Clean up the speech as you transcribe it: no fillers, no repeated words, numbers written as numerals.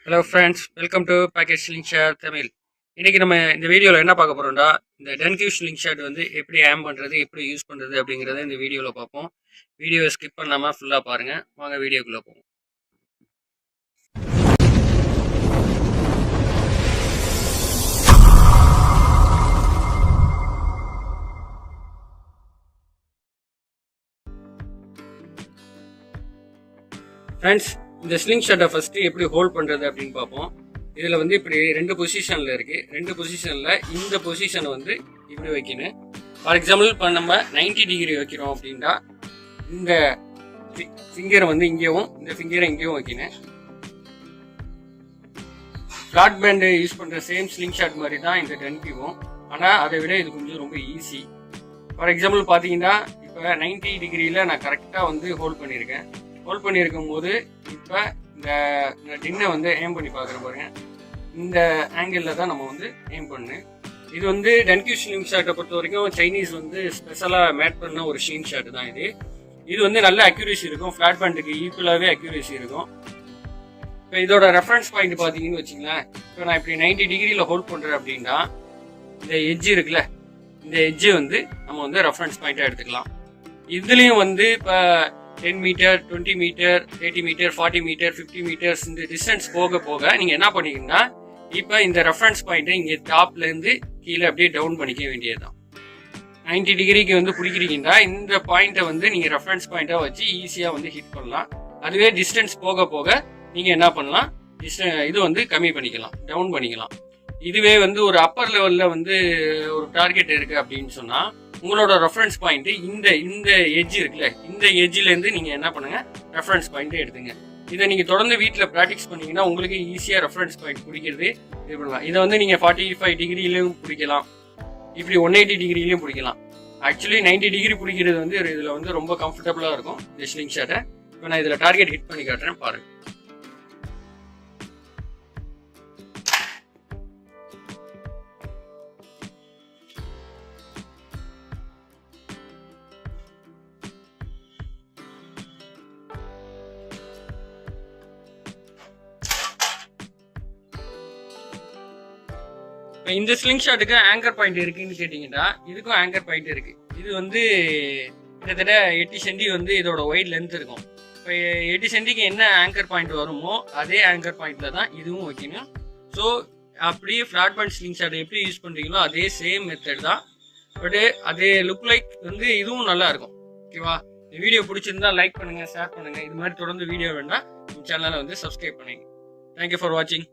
Hello friends, welcome to package sling shot Tamil. இன்றைக்கி நம்ம இந்த வீடியோவில் என்ன பார்க்க போகிறோம்டா, இந்த டென்கியூ ஸ்லிங் ஷாட் வந்து எப்படி ஆம் பண்ணுறது, எப்படி யூஸ் பண்ணுறது அப்படிங்கிறத இந்த வீடியோவில் பார்ப்போம். வீடியோவை ஸ்கிப் பண்ணாமல் ஃபுல்லாக பாருங்கள். வாங்க வீடியோக்குள்ளே போவோம். ஃப்ரெண்ட்ஸ், இந்த ஸ்லிங் ஷாட்டை ஃபஸ்ட்டு எப்படி ஹோல்ட் பண்ணுறது அப்படின்னு பார்ப்போம். இதில் வந்து இப்படி ரெண்டு பொசிஷனில் இருக்குது. ரெண்டு பொசிஷனில் இந்த பொசிஷனை வந்து இப்படி வைக்கணும். ஃபார் எக்ஸாம்பிள் இப்போ நம்ம 90 டிகிரி வைக்கிறோம் அப்படின்னா இந்த ஃபிங்கரை வந்து இங்கேயும் இந்த ஃபிங்கரை இங்கேயும் வைக்கணும். ஃப்ளாட் பேண்டு யூஸ் பண்ணுற சேம் ஸ்லிங் ஷாட் மாதிரி தான் இந்த டென்கியூவும், ஆனால் அதை விட இது கொஞ்சம் ரொம்ப ஈஸி. ஃபார் எக்ஸாம்பிள் பார்த்தீங்கன்னா இப்போ 90 டிகிரியில் நான் கரெக்டாக வந்து ஹோல்ட் பண்ணியிருக்கேன். ஹோல்ட் பண்ணியிருக்கும் போது இப்போ இந்த டின்னை வந்து ஏம் பண்ணி பார்க்குற பாருங்க. இந்த ஆங்கிளில் தான் நம்ம வந்து ஏம் பண்ணு. இது வந்து டென்கியூ ஸ்லிங் ஷாட்டை பொறுத்த வரைக்கும் சைனீஸ் வந்து ஸ்பெஷலாக மேட் பண்ண ஒரு ஸ்லிங் ஷாட் தான் இது. இது வந்து நல்ல அக்யூரேசி இருக்கும், ஃப்ளாட் பேண்டுக்கு ஈக்குவலாகவே அக்யூரேசி இருக்கும். இப்போ இதோட ரெஃபரன்ஸ் பாயிண்ட் பார்த்தீங்கன்னு வச்சிங்களேன். இப்போ நான் இப்படி 90 டிகிரியில் ஹோல்ட் பண்ணுறேன் அப்படின்னா இந்த எட்ஜ் இருக்குல்ல, இந்த எட்ஜு வந்து நம்ம வந்து ரெஃபரன்ஸ் பாயிண்ட்டாக எடுத்துக்கலாம். இதுலேயும் வந்து இப்போ 10 metre, 20 metre, 30 metre, 40 metre, 50 metres இந்த டிஸ்டன்ஸ் போக போக நீங்கள் என்ன பண்ணிங்கன்னா இப்போ இந்த ரெஃபரன்ஸ் பாயிண்ட்டை இங்கே டாப்லேருந்து கீழே அப்படியே டவுன் பண்ணிக்க வேண்டியதுதான். 90 டிகிரிக்கு வந்து பிடிக்கிறீங்கன்னா இந்த பாயிண்ட்டை வந்து நீங்கள் ரெஃபரன்ஸ் பாயிண்ட்டாக வச்சு ஈஸியாக வந்து ஹிட் பண்ணலாம். அதுவே டிஸ்டன்ஸ் போக போக நீங்கள் என்ன பண்ணலாம், இது வந்து கம்மி பண்ணிக்கலாம், டவுன் பண்ணிக்கலாம். இதுவே வந்து ஒரு அப்பர் லெவலில் வந்து ஒரு டார்கெட் இருக்குது அப்படின்னு சொன்னால் உங்களோட ரெஃபரன்ஸ் பாயிண்ட் இந்த எட்ஜ் இருக்குல்ல, இந்த எட்ஜிலேருந்து நீங்கள் என்ன பண்ணுங்க, ரெஃபரன்ஸ் பாயிண்ட்டை எடுத்துங்க. இதை நீங்கள் தொடர்ந்து வீட்டில் ப்ராக்டிஸ் பண்ணீங்கன்னா உங்களுக்கு ஈஸியாக ரெஃபரன்ஸ் பாயிண்ட் பிடிக்கிறது இது பண்ணலாம். இதை வந்து நீங்கள் 45 டிகிரிலையும் பிடிக்கலாம், இப்படி 180 டிகிரிலையும் பிடிக்கலாம். ஆக்சுவலி 90 டிகிரி பிடிக்கிறது வந்து இதில் வந்து ரொம்ப கம்ஃபர்டபுளாக இருக்கும் இந்த ஸ்லிங் ஷாட்டை. இப்போ நான் இதில் டார்கெட் ஹிட் பண்ணி காட்டுறேன் பாருங்கள். இப்போ இந்த ஸ்லிங் ஷாட்டுக்கு ஆங்கர் பாயிண்ட் இருக்குன்னு கேட்டிங்கன்னா இதுக்கும் ஆங்கர் பாயிண்ட் இருக்கு. இது வந்து கிட்டத்தட்ட 8 சென்டி வந்து இதோட ஒயிட் லென்த் இருக்கும். இப்போ 8 சென்டிக்கு என்ன ஆங்கர் பாயிண்ட் வருமோ அதே ஆங்கர் பாயிண்ட்ல தான் இதுவும் வைக்கணும். ஸோ அப்படியே ஃப்ளாட் பேண்ட் ஸ்லிங் ஷாட் எப்படி யூஸ் பண்ணுறீங்களோ அதே சேம் மெத்தட் தான். பட் அதே லுக் லைக் வந்து இதுவும் நல்லா இருக்கும். ஓகேவா? இந்த வீடியோ பிடிச்சிருந்தா லைக் பண்ணுங்க, ஷேர் பண்ணுங்க. இது மாதிரி தொடர்ந்து வீடியோ வேண்டாம் நம்ம சேனலை வந்து சப்ஸ்கிரைப் பண்ணுங்க. தேங்க்யூ ஃபார் வாட்சிங்.